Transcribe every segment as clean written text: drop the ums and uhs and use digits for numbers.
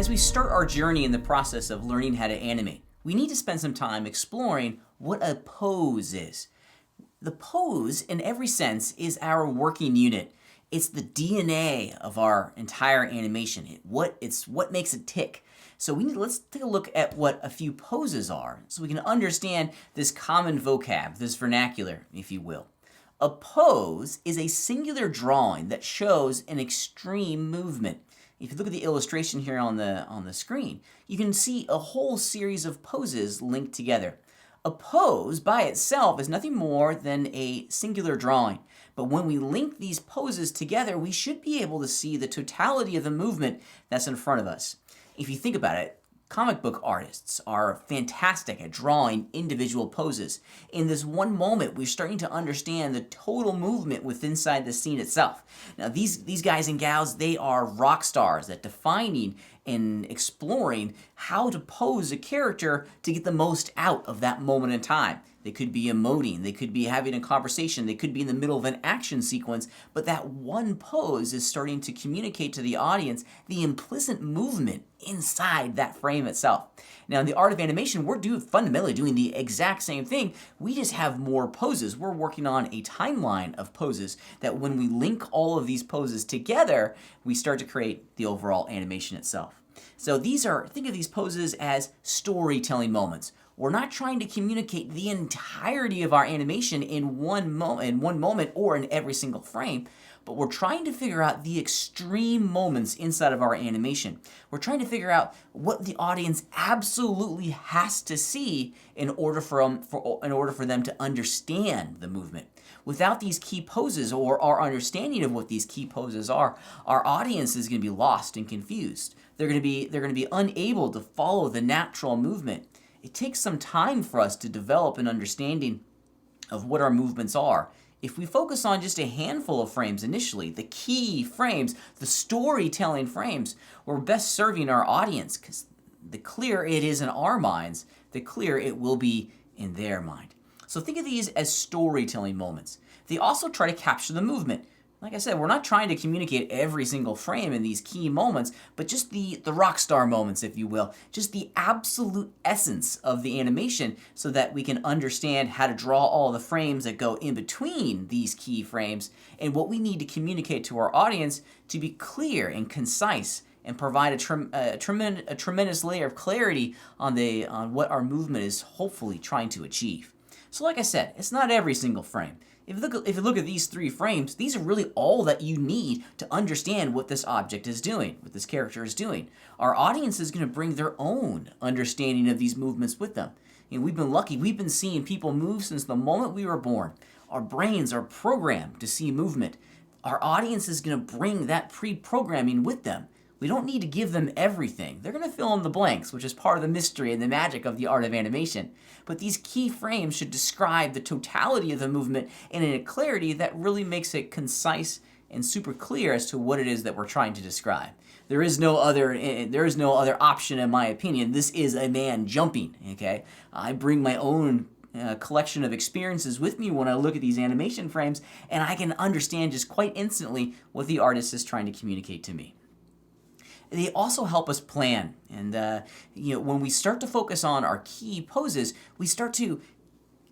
As we start our journey in the process of learning how to animate, we need to spend some time exploring what a pose is. The pose, in every sense, is our working unit. It's the DNA of our entire animation. It's what makes it tick. So let's take a look at what a few poses are so we can understand this common vocab, this vernacular, if you will. A pose is a singular drawing that shows an extreme movement. If you look at the illustration here on the screen, you can see a whole series of poses linked together. A pose by itself is nothing more than a singular drawing. But when we link these poses together, we should be able to see the totality of the movement that's in front of us. If you think about it, comic book artists are fantastic at drawing individual poses. In this one moment, we're starting to understand the total movement within inside the scene itself. Now, these guys and gals, they are rock stars at defining and exploring how to pose a character to get the most out of that moment in time. They could be emoting, they could be having a conversation, they could be in the middle of an action sequence, but that one pose is starting to communicate to the audience the implicit movement inside that frame itself. Now, in the art of animation, we're fundamentally doing the exact same thing. We just have more poses. We're working on a timeline of poses that when we link all of these poses together, we start to create the overall animation itself. So think of these poses as storytelling moments. We're not trying to communicate the entirety of our animation in one moment or in every single frame, but we're trying to figure out the extreme moments inside of our animation. We're trying to figure out what the audience absolutely has to see in order for them to understand the movement. Without these key poses or our understanding of what these key poses are, our audience is going to be lost and confused. They're going to be unable to follow the natural movement. It takes some time for us to develop an understanding of what our movements are. If we focus on just a handful of frames initially, the key frames, the storytelling frames, we're best serving our audience, because the clearer it is in our minds, the clearer it will be in their mind. So think of these as storytelling moments. They also try to capture the movement. Like I said, we're not trying to communicate every single frame in these key moments, but just the rock star moments, if you will, just the absolute essence of the animation so that we can understand how to draw all the frames that go in between these key frames and what we need to communicate to our audience to be clear and concise and provide a tremendous layer of clarity on what our movement is hopefully trying to achieve. So like I said, it's not every single frame. If you look at these three frames, these are really all that you need to understand what this object is doing, what this character is doing. Our audience is going to bring their own understanding of these movements with them. And we've been lucky. We've been seeing people move since the moment we were born. Our brains are programmed to see movement. Our audience is going to bring that pre-programming with them. We don't need to give them everything. They're going to fill in the blanks, which is part of the mystery and the magic of the art of animation. But these key frames should describe the totality of the movement and in a clarity that really makes it concise and super clear as to what it is that we're trying to describe. There is no other option, in my opinion. This is a man jumping, okay? I bring my own collection of experiences with me when I look at these animation frames, and I can understand just quite instantly what the artist is trying to communicate to me. They also help us plan, and when we start to focus on our key poses, we start to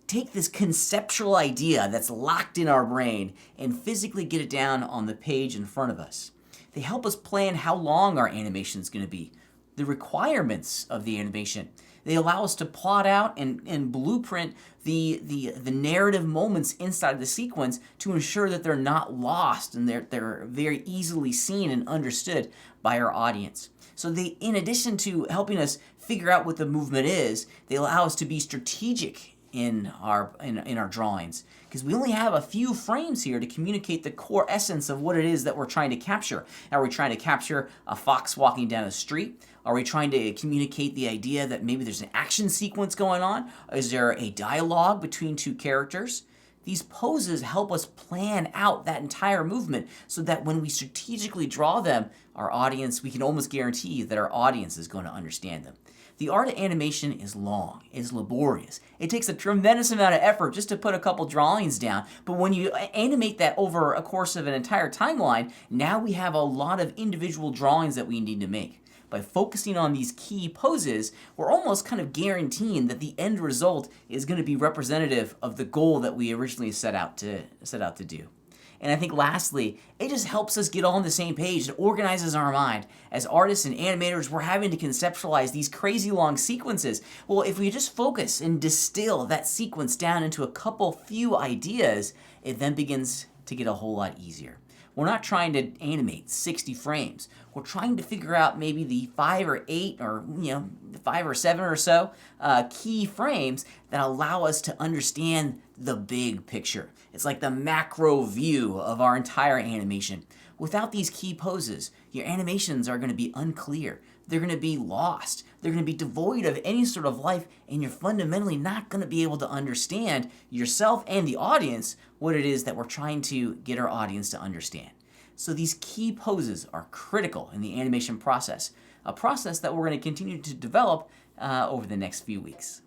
take this conceptual idea that's locked in our brain and physically get it down on the page in front of us. They help us plan how long our animation is going to be, the requirements of the animation. They allow us to plot out and blueprint the narrative moments inside the sequence to ensure that they're not lost and they're very easily seen and understood by our audience. So in addition to helping us figure out what the movement is, they allow us to be strategic in our drawings, because we only have a few frames here to communicate the core essence of what it is that we're trying to capture. Are we trying to capture a fox walking down a street? Are we trying to communicate the idea that maybe there's an action sequence going on? Is there a dialogue between two characters? These poses help us plan out that entire movement so that when we strategically draw them, we can almost guarantee that our audience is going to understand them. The art of animation is long, is laborious. It takes a tremendous amount of effort just to put a couple drawings down, but when you animate that over a course of an entire timeline, now we have a lot of individual drawings that we need to make. By focusing on these key poses, we're almost kind of guaranteeing that the end result is going to be representative of the goal that we originally set out to do. And I think lastly, it just helps us get all on the same page. It organizes our mind. As artists and animators, we're having to conceptualize these crazy long sequences. Well, if we just focus and distill that sequence down into a couple few ideas, it then begins to get a whole lot easier. We're not trying to animate 60 frames. We're trying to figure out maybe the 5 or 8 or 5 or 7 or so key frames that allow us to understand the big picture. It's like the macro view of our entire animation. Without these key poses, your animations are going to be unclear. They're going to be lost. They're going to be devoid of any sort of life, and you're fundamentally not going to be able to understand yourself and the audience what it is that we're trying to get our audience to understand. So these key poses are critical in the animation process, a process that we're going to continue to develop over the next few weeks.